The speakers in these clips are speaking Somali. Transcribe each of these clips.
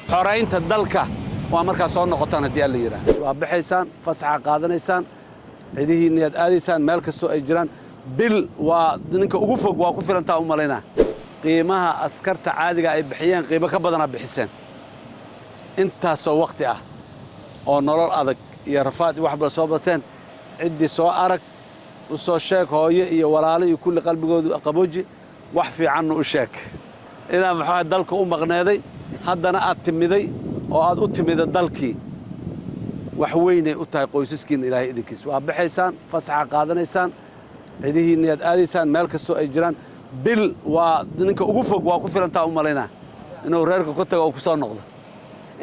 xoraynta dalka waa markaa soo noqotaan haddii alla yidhaahdo waa baxaysaan fasaxa qaadanaysaan cidihiinna aad aadaysaan meel kastoo ay jiraan bil waa ninka ugu fog waa ku filantaa u malaynaa qiimaha askarta caadiga ay bixiyeen qiimo ka badanaa bixiseen intaasoo waqti ah oo nolol adag iyo rafaad iyo waxba soo bateen ciddii soo arag u soo sheeg hooyo iyo walaalo iyo kulli qalbigoodu qabooji wax fiicanna u sheeg inaa maxaa dalka u maqneeday haddana aad timiday oo aad u timida dalkii wax weynay u tahay qoysaskiinna ilaahay idinkiis waa baxaysaan fasaxa qaadanaysaan cidihiinna aad aadaysaan meel kastoo ay jiraan bil waa ninka ugu fog waa ku filantaa u malaynaa inuu reerka ku tago oo ku soo noqdo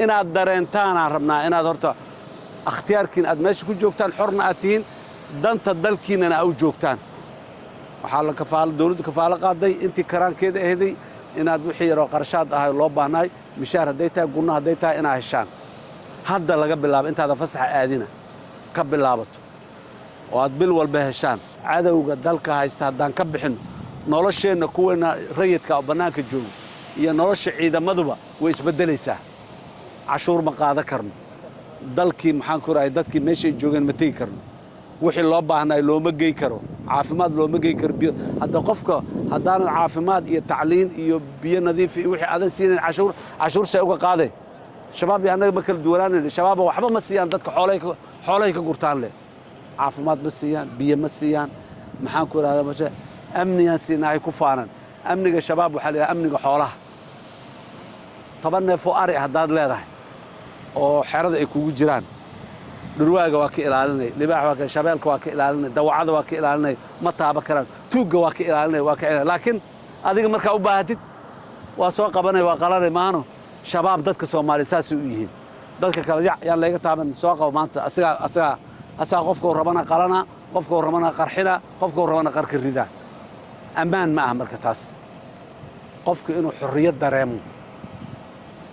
inaad dareentaanaan rabnaa inaad horta akhtiyaarkiin aad meesha ku joogtaan xorna aad tihiin danta dalkiinnana aa u joogtaan waxaa dawladdu kafaalo qaaday intii karaankeeda ahday inaad wixii yaroo qarashaad ahay loo baahnaay mishaar hadday tahay gunno hadday tahay inaad heshaan hadda laga bilaabo intaada fasaxa aadina ka bilaabato oo aad bil walba heshaan cadowga dalka haysta haddaan ka bixinno nolosheenna kuweenna rayidka oo bannaanka jooga iyo nolosha ciidamaduba way isbeddelaysaa cashuur ma qaadan karno dalkii maxaan ku rahay dadkii meeshay joogeen ma tegi karno wixii loo baahnaay looma gey karo caafimaad looma gey karo biyo hadda qofka haddaanan caafimaad iyo tacliin iyo biyo nadiif iyo wixii aadan siinayn cashuur say uga qaadeen shabaab iyo annaga ma kala duwanaanayno shabaaba waxba ma siiyaan dadka xoolahay ka gurtaan leh caafimaad ma siiyaan biyo ma siiyaan maxaan ku idhahdaa mashe amnigaan siinahay ku faanan amniga shabaab waxaa la yidhaha amniga xoolaha 10 neef oo ari haddaad leedahay oo xerada ay kugu jiraan dhurwaaga waa ka ilaalinay libaax waa ka shabeelka waa ka ilaalinay dawacada waa ka ilaalinay ma taaba karaan tuugga waa ka ilaalinay waa ka ilaalinay laakiin adiga markaa u baahatid waa soo qabanay waa qalanay maano shabaab dadka Soomaaliyeed saasay u yihiin dadka kale yaan layga taaban soo qabo maanta asaga qofka rabana qalana qofka rabana qarxina qofka rabana qarka rida amaan ma ah marka taas qofka inuu xurriyad dareemo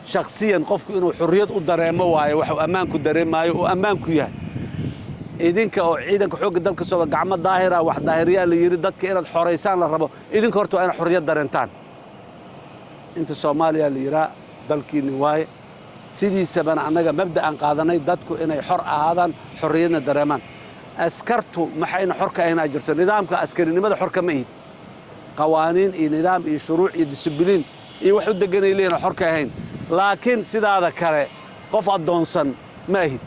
shakhsiyan qofku inuu xurriyad u dareemo waayo wax ammaan ku dareemayo oo ammaan ku yahay idinka oo ciidanka xoogga dalka soo gacmo daahira wax daahiriya la yiri dadka inaad xoreysaan la rabo idinka horta waa inaad xurriyad dareentaan inta Soomaaliya la yira dalkiini waaye sidiisabana annaga mabda'an qaadanay dadku inay xor ahaadaan xurriyadna dareemaan askartu maxayna xor ka ahayn jirto nidaamka askarinimada xor ka ma ihid qawaaniin iyo nidaam iyo shuruuc iyo discipliin iyo wax u deganay leeyna xor ka ahayn laakiin sidaada kale qof adoonsan ma ahid